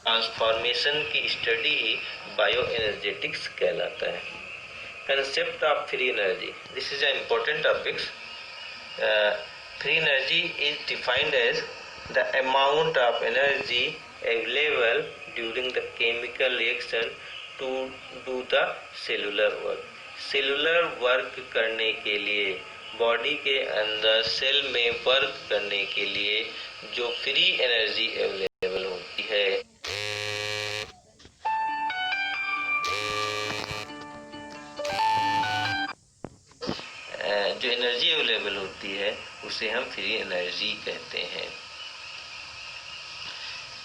Transformation की study ही bio energetics कहलाता है। Concept of free energy, this is an important topic. Free energy is defined as the amount of energy available during the chemical reaction to do the cellular work. Cellular work करने के लिए, body के अंदर cell में work करने के लिए जो फ्री एनर्जी अवेलेबल होती है, जो एनर्जी अवेलेबल होती है उसे हम फ्री एनर्जी कहते हैं।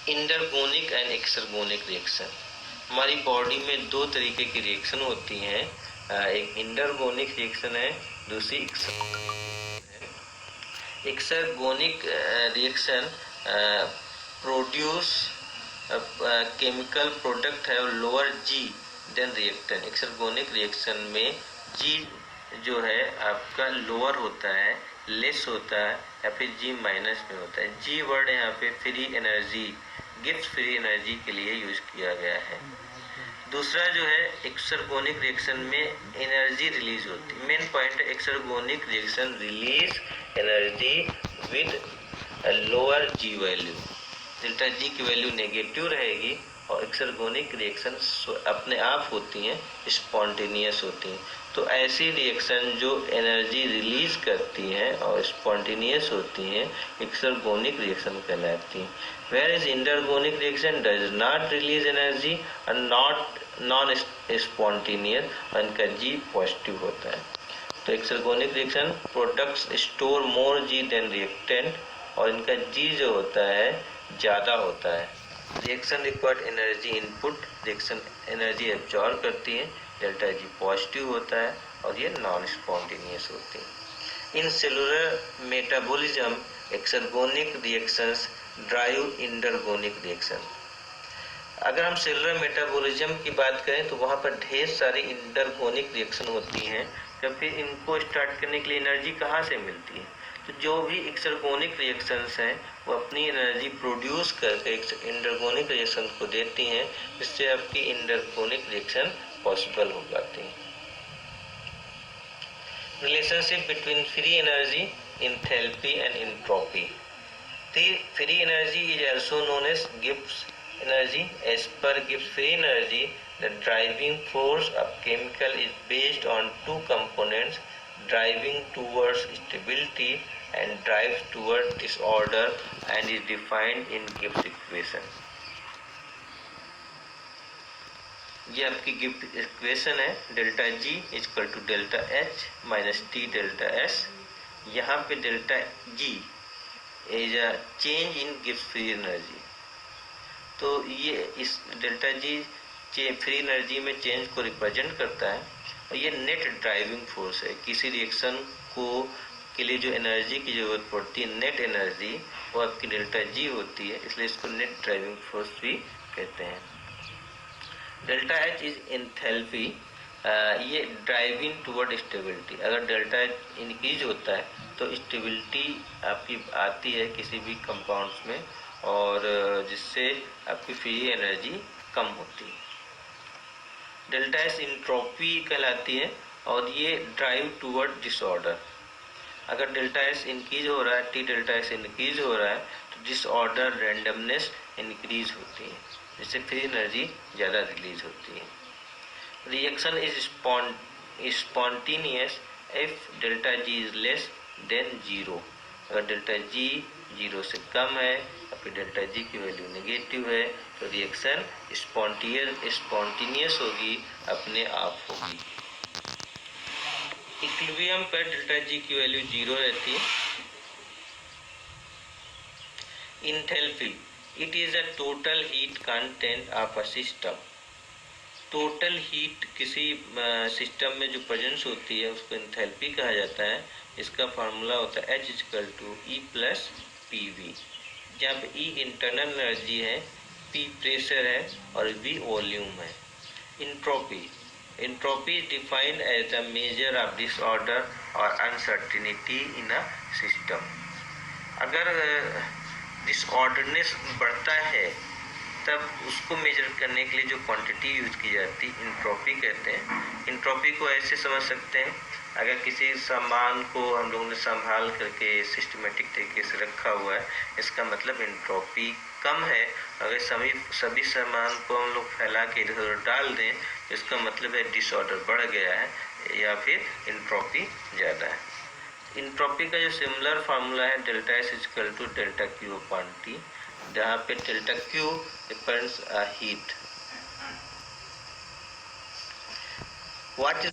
इंटरगोनिक एंड एक्सरगोनिक रिएक्शन, हमारी बॉडी में दो तरीके की रिएक्शन होती हैं, एक इंटरगोनिक रिएक्शन है, दूसरी exergonic reaction produce chemical product है लोअर जी देन रिएक्टेंट। एक्सरगोनिक रिएक्शन में जी जो है आपका लोअर होता है, लेस होता है या फिर जी माइनस में होता है। जी वर्ड यहाँ पे free energy, gift free energy के लिए यूज किया गया है। दूसरा जो है एक्सरगोनिक रिएक्शन में एनर्जी रिलीज होती है। मेन पॉइंट है exergonic reaction release energy with lower G value, delta G की वैल्यू नेगेटिव रहेगी और एक्सरगोनिक रिएक्शन अपने आप होती हैं, स्पॉन्टेनियस होती हैं। तो ऐसी रिएक्शन जो एनर्जी रिलीज करती हैं और स्पॉन्टेनियस होती हैं एक्सरगोनिक रिएक्शन कहलाती हैं। Whereas endergonic reaction does not release energy और नॉन स्पॉन्टेनियस, इनका जी पॉजिटिव होता है। तो exergonic reaction products store more G than reactant और इनका जी जो होता है ज़्यादा होता है। Reaction required energy input, reaction energy absorb करती है, डेल्टा जी पॉजिटिव होता है और ये नॉन स्पॉन्टेनियस होती है। In cellular metabolism exergonic reactions drive endergonic reaction. अगर हम सेलुलर मेटाबॉलिज्म की बात करें तो वहाँ पर ढेर सारी इंटरगोनिक रिएक्शन होती हैं, तो फिर इनको स्टार्ट करने के लिए एनर्जी कहाँ से मिलती है? तो जो भी एक्सरगोनिक रिएक्शंस हैं वो अपनी एनर्जी प्रोड्यूस करके इंटरगोनिक रिएक्शन को देती हैं, जिससे आपकी इंटरगोनिक रिएक्शन पॉसिबल हो जाती है। Relationship between free energy, enthalpy and entropy. The free energy is also known as Gibbs energy. As per Gibbs free energy, the driving force of chemical is based on two components, driving towards stability and drives toward disorder, and is defined in Gibbs equation. ये आपकी Gibbs equation है, delta G equal to delta H minus T delta S. यहाँ पे delta G is a change in Gibbs free energy. तो ये इस delta G free energy में change को रिप्रेजेंट करता है और ये नेट ड्राइविंग फोर्स है। किसी रिएक्शन को के लिए जो एनर्जी की जरूरत पड़ती है, नेट एनर्जी, वो आपकी डेल्टा जी होती है, इसलिए इसको नेट ड्राइविंग फोर्स भी कहते हैं। डेल्टा एच इज एंथैल्पी, ये ड्राइविंग टुवर्ड स्टेबिलिटी। अगर डेल्टा एच इंक्रीज होता है तो स्टेबिलिटी आपकी आती है किसी भी कंपाउंड्स में, और जिससे आपकी फ्री एनर्जी कम होती है। डेल्टा एस इंट्रोपी कहलाती है और ये ड्राइव टुवर्ड डिसऑर्डर। अगर डेल्टा एस इंक्रीज हो रहा है, टी डेल्टा एस इंक्रीज हो रहा है, तो डिसऑर्डर रैंडमनेस इंक्रीज होती है, जिससे फ्री एनर्जी ज़्यादा रिलीज होती है। Reaction is spontaneous if delta G is less than zero. अगर डेल्टा जी जीरो से कम है या फिर डेल्टा जी की वैल्यू नेगेटिव है तो रिएक्शन स्पॉन्टेनियस होगी, अपने आप होगी। इक्विलिब्रियम पर डेल्टा जी की वैल्यू जीरो रहती है। Enthalpy, it is a total heat content of a system. Total heat किसी सिस्टम में जो प्रेजेंस होती है उसको इंथैल्पी कहा जाता है। इसका फार्मूला होता है H equal to E plus P V, जहाँ पे E इंटरनल एनर्जी है, P प्रेशर है और V वॉल्यूम है। Entropy, entropy is defined as the measure of disorder or uncertainty in a system. अगर डिसऑर्डरनेस बढ़ता है तब उसको मेजर करने के लिए जो क्वांटिटी यूज की जाती है इंट्रोपी कहते हैं। इंट्रोपी को ऐसे समझ सकते हैं, अगर किसी सामान को हम लोगों ने संभाल करके सिस्टमेटिक तरीके से रखा हुआ है, इसका मतलब इंट्रोपी कम है। अगर सभी सामान को हम लोग फैला के इधर उधर डाल दें, इसका मतलब है डिसऑर्डर बढ़ गया है या फिर इंट्रोपी ज़्यादा है। इंट्रोपी का जो सिमिलर फार्मूला है delta S equal to delta Q upon T, जहाँ पे delta Q represents heat. What is